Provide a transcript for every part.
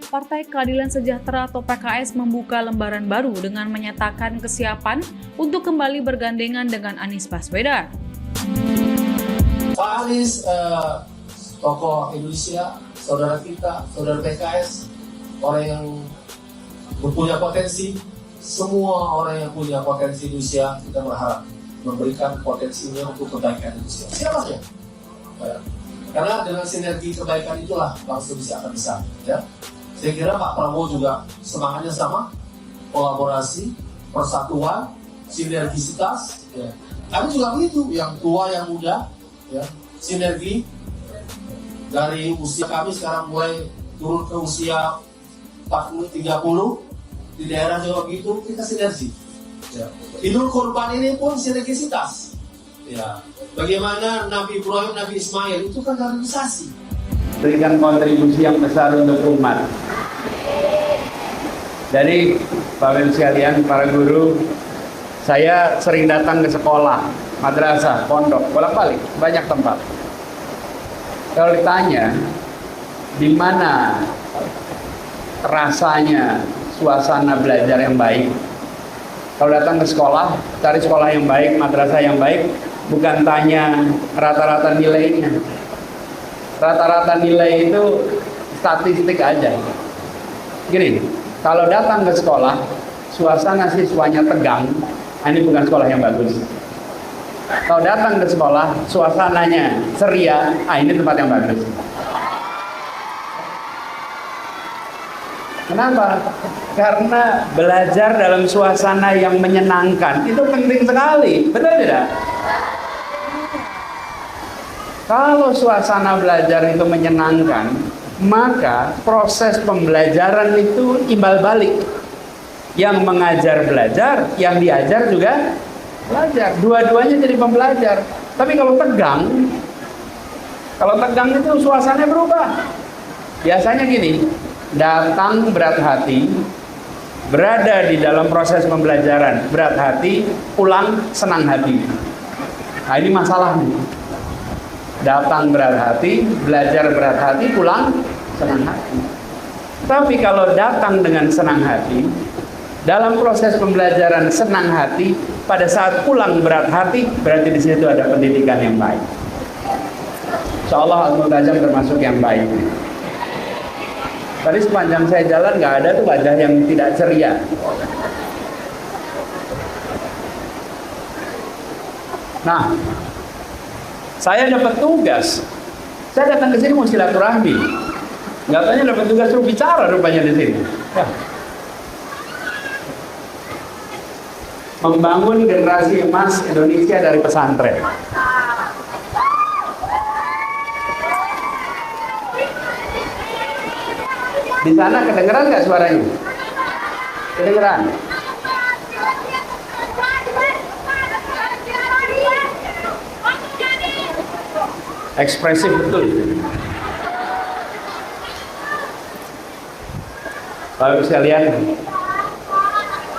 Partai Keadilan Sejahtera atau PKS membuka lembaran baru dengan menyatakan kesiapan untuk kembali bergandengan dengan Anies Baswedan. Pak Anies, tokoh Indonesia, saudara kita, saudara PKS, orang yang mempunyai potensi. Semua orang yang punya potensi Indonesia, kita berharap memberikan potensinya untuk kebaikan Indonesia. Siapa saja? Karena dengan sinergi kebaikan itulah bangsa Indonesia akan besar. Ya. Saya kira Pak Prabowo juga semangatnya sama, kolaborasi, persatuan, sinergisitas. Ya. Kami juga begitu, yang tua, yang muda, ya. Sinergi dari usia kami sekarang mulai turun ke usia 40-30, di daerah juga begitu, kita sinergi. Ya. Idul Kurban ini pun sinergisitas. Ya. Bagaimana Nabi Ibrahim, Nabi Ismail itu kan kaderisasi. Berikan kontribusi yang besar untuk umat. Jadi, Bapak Ibu sekalian, para guru, saya sering datang ke sekolah, madrasah, pondok, bolak-balik, banyak tempat. Kalau ditanya, di mana rasanya suasana belajar yang baik? Kalau datang ke sekolah, cari sekolah yang baik, madrasah yang baik, bukan tanya rata-rata nilainya. Rata-rata nilai itu statistik aja. Gini, kalau datang ke sekolah, suasana siswanya tegang, ini bukan sekolah yang bagus. Kalau datang ke sekolah, suasananya ceria, ini tempat yang bagus. Kenapa? Karena belajar dalam suasana yang menyenangkan itu penting sekali, betul tidak? Kalau suasana belajar itu menyenangkan, maka proses pembelajaran itu imbal balik. Yang mengajar belajar, yang diajar juga belajar. Dua-duanya jadi pembelajar. Tapi kalau tegang itu suasananya berubah. Biasanya gini, datang berat hati, berada di dalam proses pembelajaran berat hati, pulang senang hati. Nah ini masalah nih. Datang berat hati, belajar berat hati, pulang senang hati. Tapi kalau datang dengan senang hati, dalam proses pembelajaran senang hati, pada saat pulang berat hati, berarti di situ ada pendidikan yang baik. Insyaallah Al-Multazam termasuk yang baik. Tadi sepanjang saya jalan nggak ada tuh wajah yang tidak ceria. Nah, saya dapat tugas. Saya datang ke sini mau silaturahmi. Nggak tanya dapat tugas suruh bicara rupanya di sini. Ya. Membangun generasi emas Indonesia dari pesantren. Di sana kedengeran nggak suaranya? Kedengeran? Ekspresif betul. Bapak sekalian,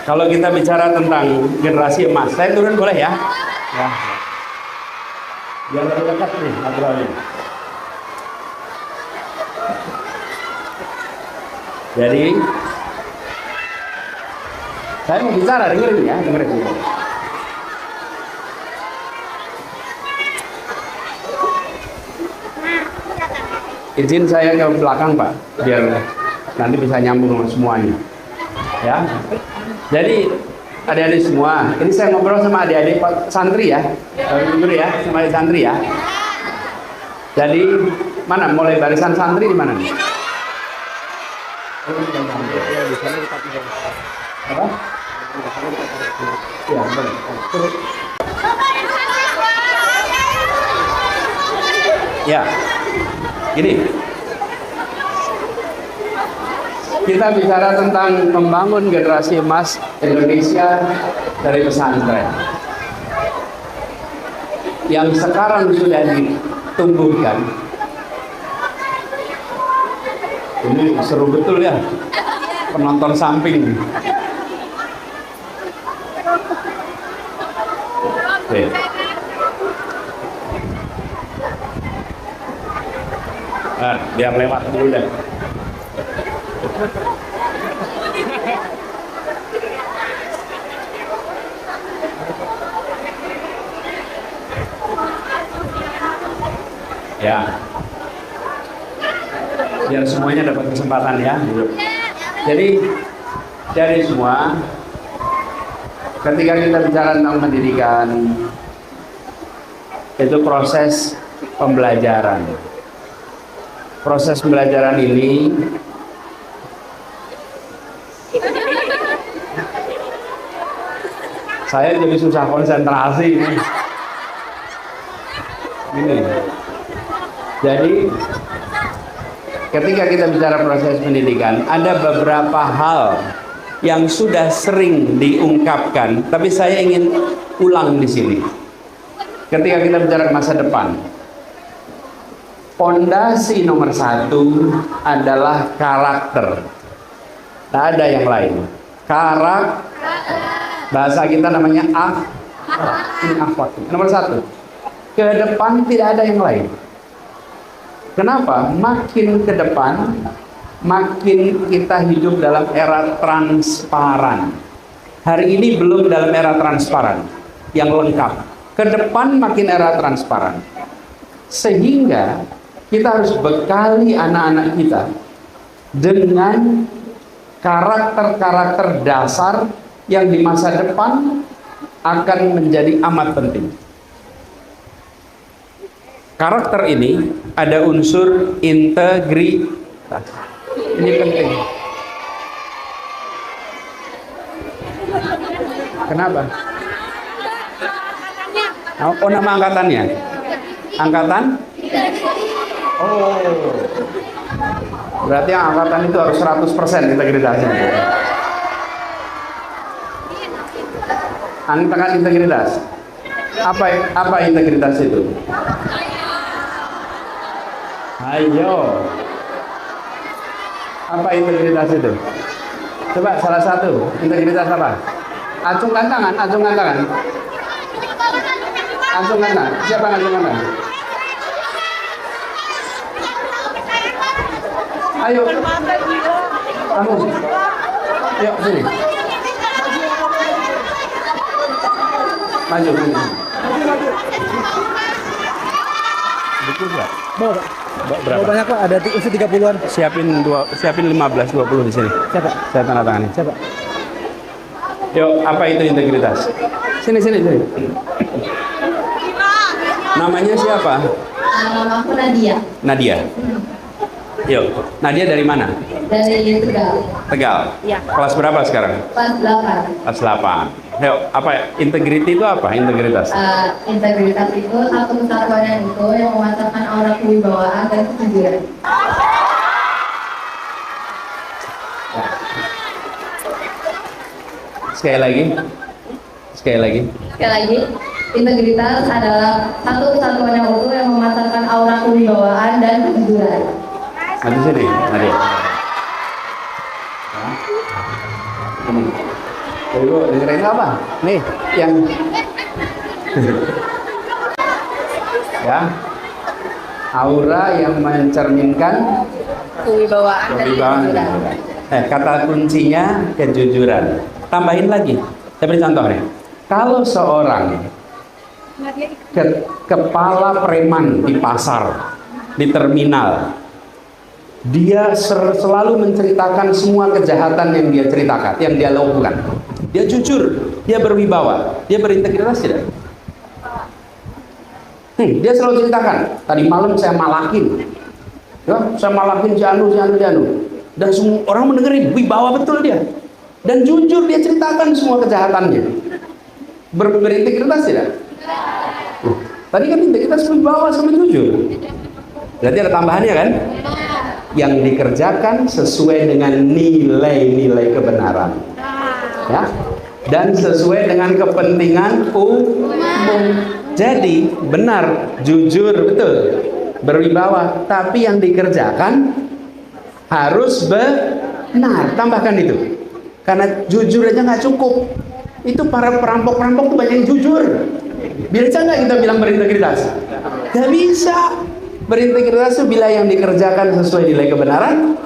kalau kita bicara tentang generasi emas, saya turun boleh ya? Ya. Biar lebih dekat nih materialnya. Jadi, saya mau bicara, dengerin ya, dengerin. Izin saya ke belakang Pak, biar nanti bisa nyambung sama semuanya. Ya, jadi adik-adik semua, ini saya ngobrol sama adik-adik santri ya, jujur ya, sama adik santri ya. Jadi mana mulai barisan santri di mana nih? Apa? Ya, boleh. Ya. Gini, kita bicara tentang membangun generasi emas Indonesia dari pesantren yang sekarang sudah ditumbuhkan. Ini seru betul ya, penonton samping. Oke. Nah, biar lewat dulu deh. Ya, biar semuanya dapat kesempatan ya. Jadi dari semua, ketika kita bicara tentang pendidikan, itu proses pembelajaran. Proses pembelajaran ini saya jadi susah konsentrasi ini. Ini. Jadi ketika kita bicara proses pendidikan, ada beberapa hal yang sudah sering diungkapkan, tapi saya ingin ulang di sini. Ketika kita bicara masa depan, pondasi nomor satu adalah karakter. Tak ada yang lain. Bahasa kita namanya akhlak. Nomor satu. Ke depan tidak ada yang lain. Kenapa? Makin ke depan, makin kita hidup dalam era transparan. Hari ini belum dalam era transparan yang lengkap. Ke depan makin era transparan. Sehingga kita harus bekali anak-anak kita dengan karakter-karakter dasar yang di masa depan akan menjadi amat penting. Karakter ini ada unsur integritas. Ini penting. Kenapa? Oh, nama angkatannya? Angkatan? Oh. Berarti yang angkatan itu harus 100% integritasnya. Angkatan integritas. Apa integritas itu? Ayo. Apa integritas itu? Coba salah satu. Integritas apa? Acungkan tangan, acungkan tangan. Acungkan tangan. Siapa acungkan tangan? Ayo. Kamu. Yuk sini. Maju. Betul nggak? Bawa, Berapa? banyak Pak, ada usia 30-an. Siapin 15-20 di sini. Siapa? Saya tanda tangan. Siapa? Yuk, apa itu integritas? Sini. Namanya siapa? Nama aku Nadia. Nadia. Yuk, Nadia dari mana? Dari Tegal. Tegal. Ya. Kelas berapa sekarang? Kelas 8. Kelas 8. Yuk, apa integriti itu apa? Integritas. Integritas itu satu kesatuan itu yang mematahkan aura kewibawaan dan kejujuran. Sekali lagi. Sekali lagi, integritas adalah satu kesatuan yang utuh yang mematahkan aura kewibawaan dan kejujuran. Nanti sini, Nadia. Jadi Bu, dengerin apa? Nih, yang ya, aura yang mencerminkan Kewibawaan dan kewibawaan. kejujuran. Kata kuncinya kejujuran. Tambahin lagi. Saya beri contoh nih. Kalau seorang kepala preman di pasar, di terminal, dia selalu menceritakan semua kejahatan yang dia ceritakan, yang dia lakukan. Dia jujur, dia berwibawa, dia berintegritas tidak? Dia selalu ceritakan. Tadi malam saya malakin, ya, saya malakin Janu. Dan semua orang mendengarin, wibawa betul dia. Dan jujur dia ceritakan semua kejahatannya. Berintegritas tidak? Tadi kan integritas wibawa sama jujur. Berarti ada tambahannya kan? Yang dikerjakan sesuai dengan nilai-nilai kebenaran, ya, dan sesuai dengan kepentingan umum. Jadi benar, jujur, betul, berwibawa, tapi yang dikerjakan harus benar. Tambahkan itu, karena jujur aja nggak cukup. Itu para perampok-perampok tuh banyak yang jujur. Bisa nggak kita bilang berintegritas? Gak bisa. Berintegritas itu bila yang dikerjakan sesuai nilai kebenaran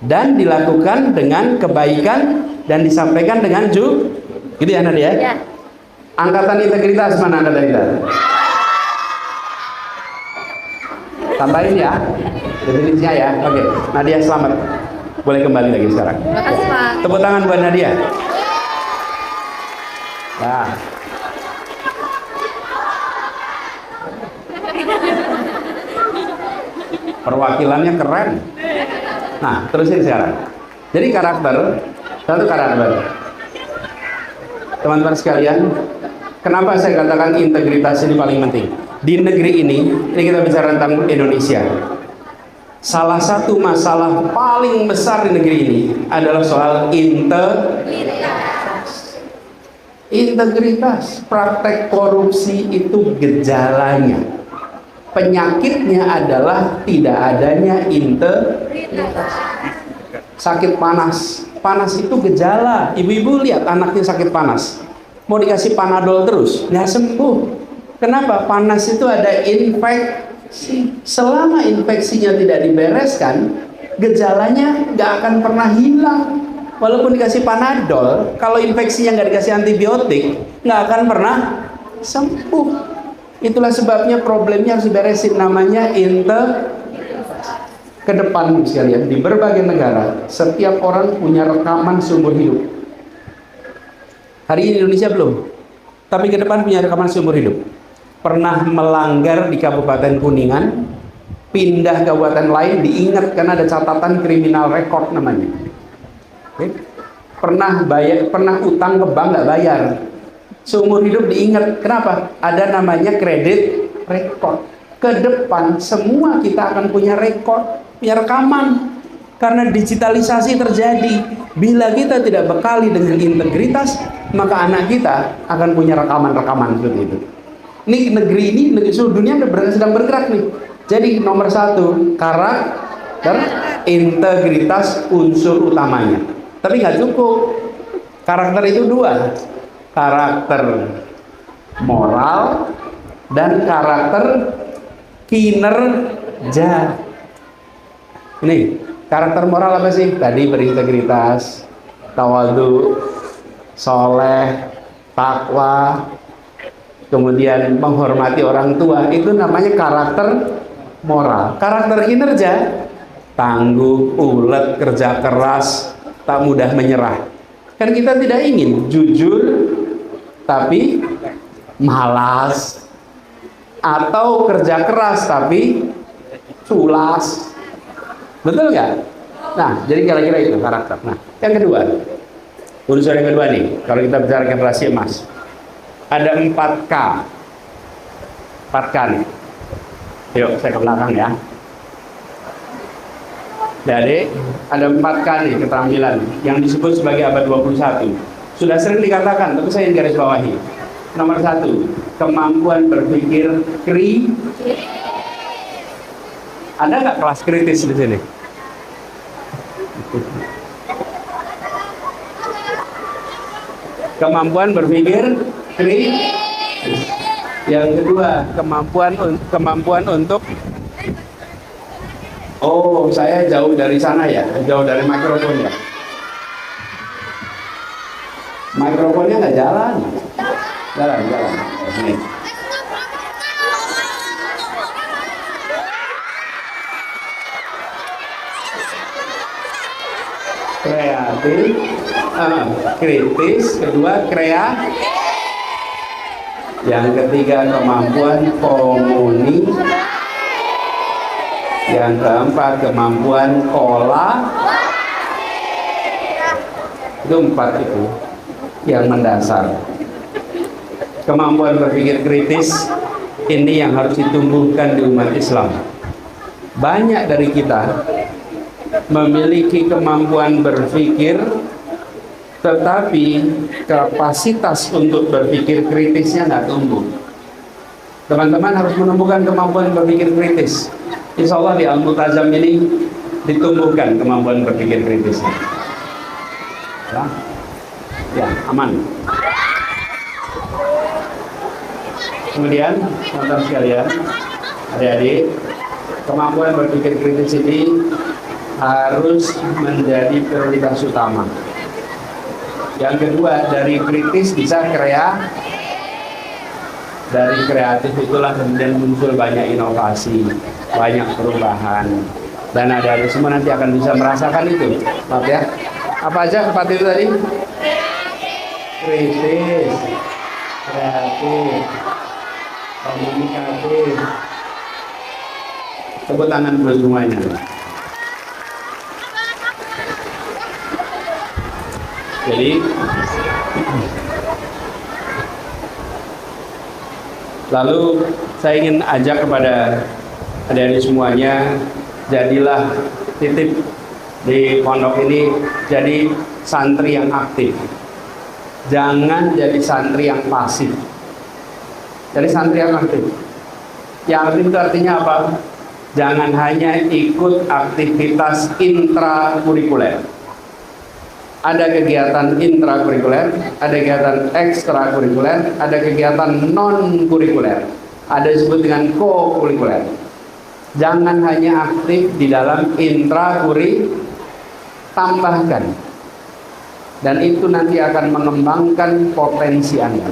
dan dilakukan dengan kebaikan dan disampaikan dengan gitu ya Nadia? Ya. Angkatan integritas mana angkatan kita? Tambahin ya definisinya ya. Oke, Nadia selamat. Boleh kembali lagi sekarang. Terima kasih Pak. Tepuk tangan buat Nadia. Nah. Perwakilannya keren. Nah, terusin sekarang. Jadi satu karakter. Teman-teman sekalian, kenapa saya katakan integritas ini paling penting? Di negeri ini kita bicara tentang Indonesia. Salah satu masalah paling besar di negeri ini adalah soal integritas. Praktek korupsi itu gejalanya. Penyakitnya adalah tidak adanya integritas. Sakit panas itu gejala. Ibu-ibu lihat anaknya sakit panas, mau dikasih Panadol terus nggak sembuh. Kenapa? Panas itu ada infeksi. Selama infeksinya tidak dibereskan, gejalanya nggak akan pernah hilang. Walaupun dikasih Panadol, kalau infeksinya nggak dikasih antibiotik, nggak akan pernah sembuh. Itulah sebabnya problemnya harus diberesin, namanya ke depan sekalian. Di berbagai negara, setiap orang punya rekaman seumur hidup. Hari ini Indonesia belum, tapi ke depan punya rekaman seumur hidup. Pernah melanggar di Kabupaten Kuningan, pindah kabupaten lain diingat karena ada catatan kriminal rekod namanya. Oke. Pernah utang ke bank nggak bayar, seumur hidup diingat. Kenapa? Ada namanya kredit rekod. Ke depan semua kita akan punya rekod, punya rekaman, karena digitalisasi terjadi. Bila kita tidak bekali dengan integritas, maka anak kita akan punya rekaman-rekaman seperti itu. Ini negeri ini, seluruh dunia sedang bergerak nih. Jadi nomor satu, karakter, integritas unsur utamanya. Tapi nggak cukup. Karakter itu dua, karakter moral dan karakter kinerja. Ini karakter moral apa sih? Tadi berintegritas, tawadhu, soleh, takwa, kemudian menghormati orang tua. Itu namanya karakter moral. Karakter kinerja, tangguh, ulet, kerja keras, tak mudah menyerah. Kan kita tidak ingin jujur tapi malas, atau kerja keras tapi culas. Betul nggak? Nah, jadi kira-kira itu karakter. Nah, yang kedua, unsur yang kedua nih, kalau kita bicara generasi emas, ada 4K. 4K nih. Yuk, saya ke belakang ya. Jadi, ada 4K nih keterampilan yang disebut sebagai abad 21. Sudah sering dikatakan, tapi saya ingin garis bawahi. Nomor 1, kemampuan berpikir Ada nggak kelas kritis di sini? Kemampuan berpikir kritis. Yang kedua, kemampuan untuk saya jauh dari sana ya, jauh dari mikrofon ya. Mikrofonnya nggak jalan. Jalan. Ini. Kreatif, kritis, kedua yang ketiga kemampuan yang keempat kemampuan itu 4 itu yang mendasar. Kemampuan berpikir kritis ini yang harus ditumbuhkan di umat Islam. Banyak dari kita memiliki kemampuan berpikir, tetapi kapasitas untuk berpikir kritisnya nggak tumbuh. Teman-teman harus menumbuhkan kemampuan berpikir kritis. Insya Allah di Al-Multazam ini ditumbuhkan kemampuan berpikir kritisnya. Ya, aman. Kemudian, teman-teman sekalian, adik-adik, kemampuan berpikir kritis ini harus menjadi prioritas utama. Yang kedua, dari kritis bisa dari kreatif itulah kemudian muncul banyak inovasi, banyak perubahan, dan ada semua nanti akan bisa merasakan itu. Maaf ya, apa aja 4 itu tadi? Kritis, kreatif, komunikatif. Tepuk tangan buat semuanya. Jadi lalu saya ingin ajak kepada adik-adik semuanya, jadilah titip di pondok ini jadi santri yang aktif. Jangan jadi santri yang pasif. Jadi santri yang aktif. Yang aktif itu artinya apa? Jangan hanya ikut aktivitas intrakurikuler. Ada kegiatan intrakurikuler, ada kegiatan ekstrakurikuler, ada kegiatan non-kurikuler, ada disebut dengan co-kurikuler. Jangan hanya aktif di dalam intrakurikuler, tambahkan. Dan itu nanti akan mengembangkan potensi Anda.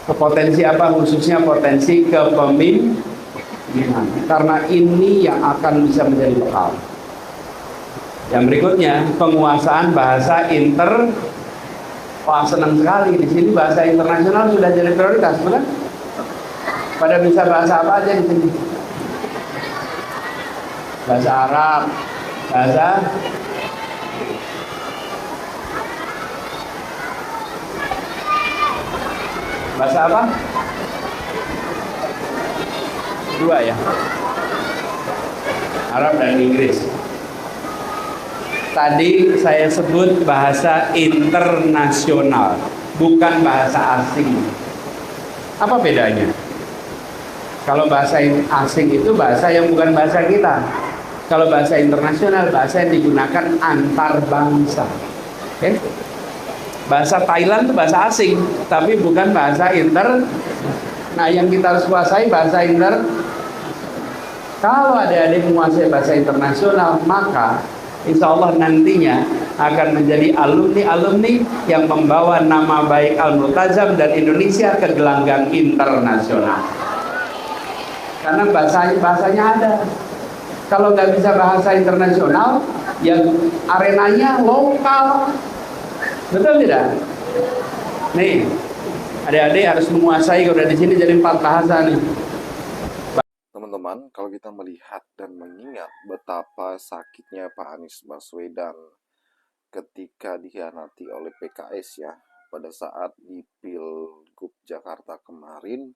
Potensi apa? Khususnya potensi kepemimpinan. Karena ini yang akan bisa menjadi bekal. Yang berikutnya, penguasaan bahasa wah senang sekali di sini bahasa internasional sudah jadi prioritas, bukan? Pada bisa bahasa apa aja di sini? Bahasa Arab, bahasa apa? 2 ya, Arab dan Inggris. Tadi saya sebut bahasa internasional, bukan bahasa asing. Apa bedanya? Kalau bahasa asing itu bahasa yang bukan bahasa kita. Kalau bahasa internasional, bahasa yang digunakan antar bangsa. Oke? Bahasa Thailand itu bahasa asing, tapi bukan bahasa Nah, yang kita harus kuasai bahasa Kalau adik-adik menguasai bahasa internasional, maka insya Allah nantinya akan menjadi alumni-alumni yang membawa nama baik Al-Multazam dan Indonesia ke gelanggang internasional. Karena bahasanya ada. Kalau nggak bisa bahasa internasional, yang arenanya lokal. Betul tidak? Nih, adik-adik harus menguasai, kalau di sini jadi 4 bahasa nih. Teman-teman, kalau kita melihat dan mengingat betapa sakitnya Pak Anies Baswedan ketika dikhianati oleh PKS ya, pada saat di Pilgub Jakarta kemarin,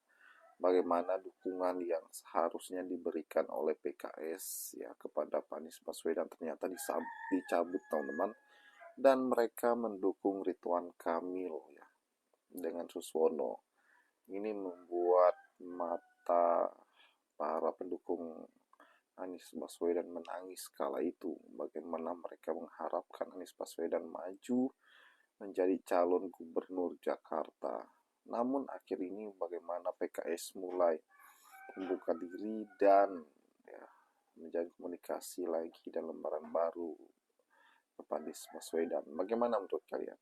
bagaimana dukungan yang seharusnya diberikan oleh PKS ya kepada Pak Anies Baswedan ternyata dicabut, teman-teman, dan mereka mendukung Ridwan Kamil ya dengan Suswono. Ini membuat mata para pendukung Anies Baswedan menangis kala itu, bagaimana mereka mengharapkan Anies Baswedan maju menjadi calon gubernur Jakarta. Namun akhir ini bagaimana PKS mulai membuka diri dan ya, menjalin komunikasi lagi dan lembaran baru kepada Anies Baswedan. Bagaimana menurut kalian?